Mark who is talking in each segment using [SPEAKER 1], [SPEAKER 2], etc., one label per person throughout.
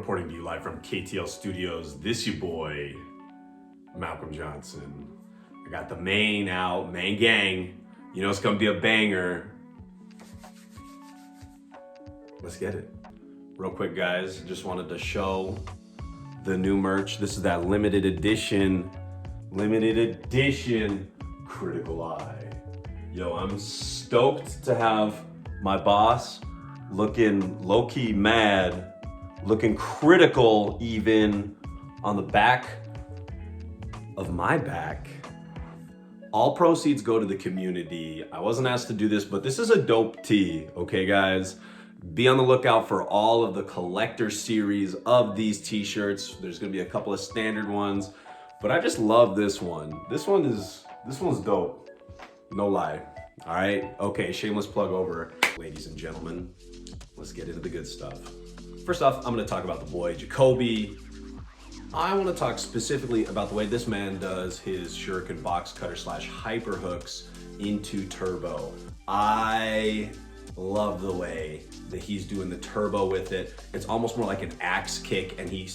[SPEAKER 1] reporting to you live from KTL Studios. This your boy, Malcolm Johnson. I got the main gang. You know it's gonna be a banger. Let's get it. Real quick, guys, just wanted to show the new merch. This is that limited edition Critical Eye. Yo, I'm stoked to have my boss looking low-key mad, looking critical even on the back of my back. All proceeds go to the community. I wasn't asked to do this, but this is a dope tee, okay guys? Be on the lookout for all of the collector series of these t-shirts. There's gonna be a couple of standard ones, but I just love this one. This one's dope, no lie. All right, okay, shameless plug over. Ladies and gentlemen, let's get into the good stuff. First off, I'm gonna talk about the boy, Jacoby. I wanna talk specifically about the way this man does his shuriken box cutter / hyper hooks into turbo. I love the way that he's doing the turbo with it. It's almost more like an axe kick, and he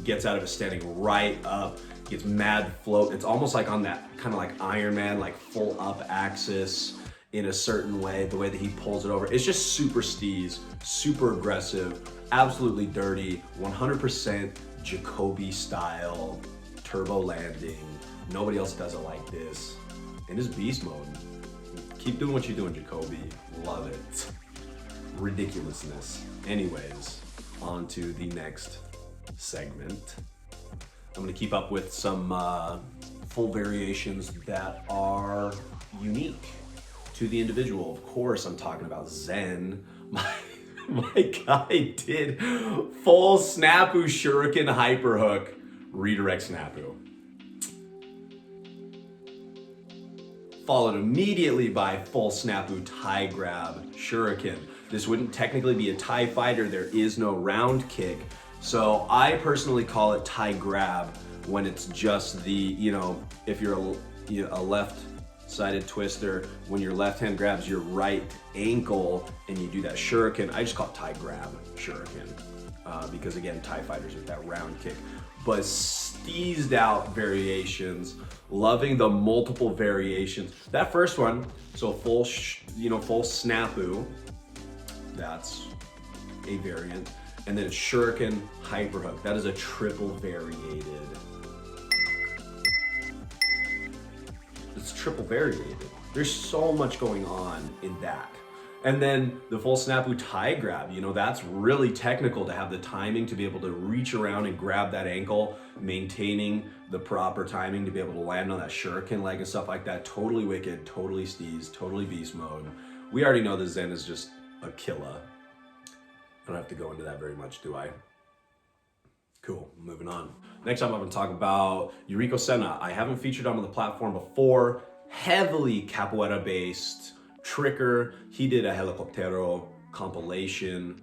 [SPEAKER 1] gets out of it standing right up, gets mad float. It's almost like on that kind of like Iron Man, like full up axis in a certain way, the way that he pulls it over. It's just super steez, super aggressive, absolutely dirty, 100% Jacoby style turbo landing. Nobody else does it like this. In his beast mode. Keep doing what you're doing, Jacoby. Love it. Ridiculousness. Anyways, on to the next segment. I'm gonna keep up with some full variations that are unique to the individual. Of course, I'm talking about Zen. My guy did full Snapu Shuriken hyper hook redirect Snapu. Followed immediately by full Snapu tie grab Shuriken. This wouldn't technically be a tie fighter. There is no round kick. So I personally call it tie grab when it's just the, you know, if you're a left-sided twister, when your left hand grabs your right ankle and you do that Shuriken, I just call it tie grab Shuriken. Because again, tie fighters with that round kick. But steezed out variations, loving the multiple variations. That first one, so full Snapu, that's a variant. And then it's Shuriken hyper hook. That is a triple variated. It's triple variated. There's so much going on in that. And then the full Snapu tie grab, you know, that's really technical to have the timing to be able to reach around and grab that ankle, maintaining the proper timing to be able to land on that Shuriken leg and stuff like that. Totally wicked, totally steez, totally beast mode. We already know that Zen is just a killer. I don't have to go into that very much, do I? Cool, moving on. Next up, I'm gonna talk about Eureka Senna. I haven't featured him on the platform before. Heavily capoeira based tricker. He did a helicoptero compilation.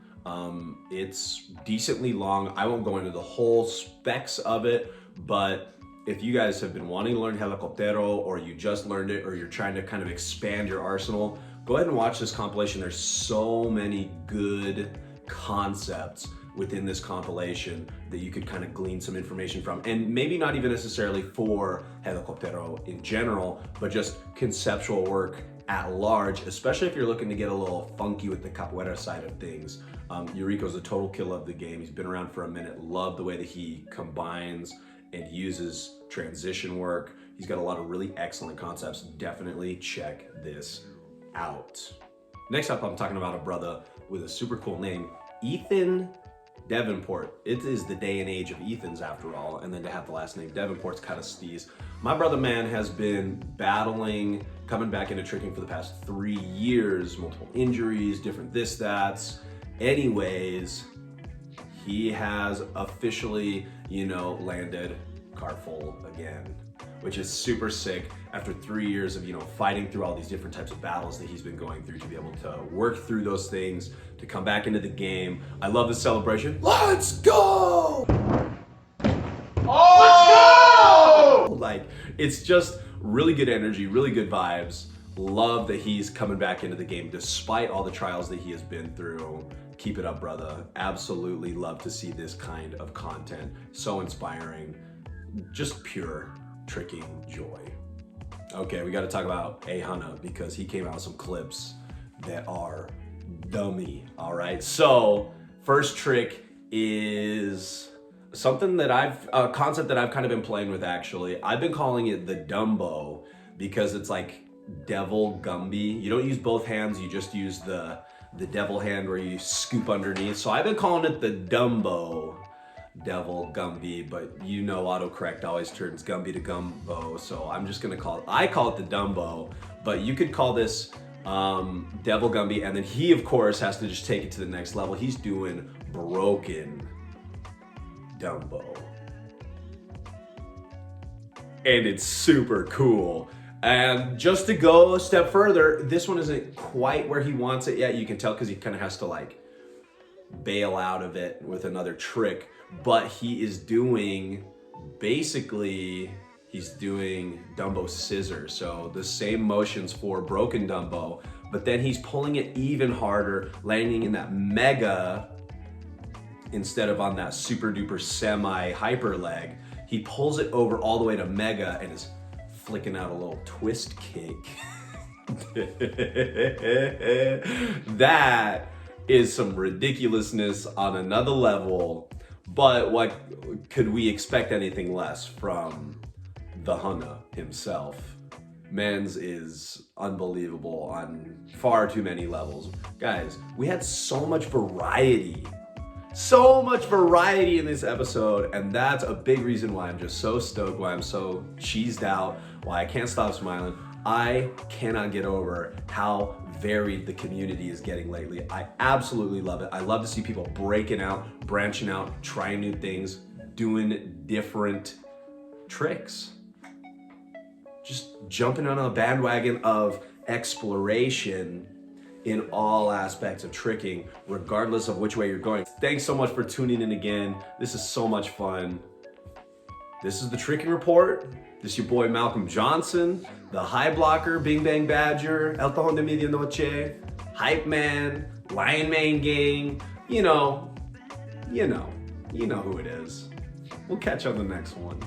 [SPEAKER 1] It's decently long. I won't go into the whole specs of it, but if you guys have been wanting to learn helicoptero, or you just learned it, or you're trying to kind of expand your arsenal, go ahead and watch this compilation. There's so many good concepts within this compilation that you could kind of glean some information from, and maybe not even necessarily for helicoptero in general, but just conceptual work at large, especially if you're looking to get a little funky with the capoeira side of things. Eureka's a total killer of the game. He's been around for a minute. Love the way that he combines and uses transition work. He's got a lot of really excellent concepts. Definitely check this out. Next up, I'm talking about a brother with a super cool name, Ethan Davenport. It is the day and age of Ethans after all, and then to have the last name Davenport's kind of steez. My brother man has been battling, coming back into tricking for the past 3 years, multiple injuries, different this, that's. Anyways, he has officially, landed cart full again, which is super sick after 3 years of, fighting through all these different types of battles that he's been going through, to be able to work through those things, to come back into the game. I love the celebration. Let's go! Oh! Like, it's just really good energy, really good vibes. Love that he's coming back into the game despite all the trials that he has been through. Keep it up, brother. Absolutely love to see this kind of content. So inspiring, just pure tricking joy. Okay, we gotta talk about Ahana because he came out with some clips that are dummy, all right? So, first trick is something that a concept that I've kind of been playing with actually. I've been calling it the Dumbo because it's like devil Gumby. You don't use both hands, you just use the devil hand where you scoop underneath. So I've been calling it the Dumbo devil Gumby, but you know autocorrect always turns Gumby to Gumbo, so I'm just gonna I call it the Dumbo, but you could call this devil Gumby, and then he of course has to just take it to the next level. He's doing broken Dumbo. And it's super cool. And just to go a step further, this one isn't quite where he wants it yet. You can tell because he kind of has to like bail out of it with another trick, but he is doing, basically, he's doing Dumbo scissors. So the same motions for broken Dumbo, but then he's pulling it even harder, landing in that mega instead of on that super duper semi hyper leg. He pulls it over all the way to mega and is flicking out a little twist kick. That is some ridiculousness on another level, but what could we expect anything less from the Ahana himself? Men's is unbelievable on far too many levels. Guys, we had so much variety in this episode, and that's a big reason why I'm just so stoked, why I'm so cheesed out, why I can't stop smiling. I cannot get over how varied the community is getting lately. I absolutely love it. I love to see people breaking out, branching out, trying new things, doing different tricks. Just jumping on a bandwagon of exploration in all aspects of tricking, regardless of which way you're going. Thanks so much for tuning in again. This is so much fun. This is the Tricking Report. This is your boy Malcolm Johnson, the High Blocker, Bing Bang Badger, El Tajón de Medianoche, Hype Man, Lion Mane Gang. You know who it is. We'll catch you on the next one.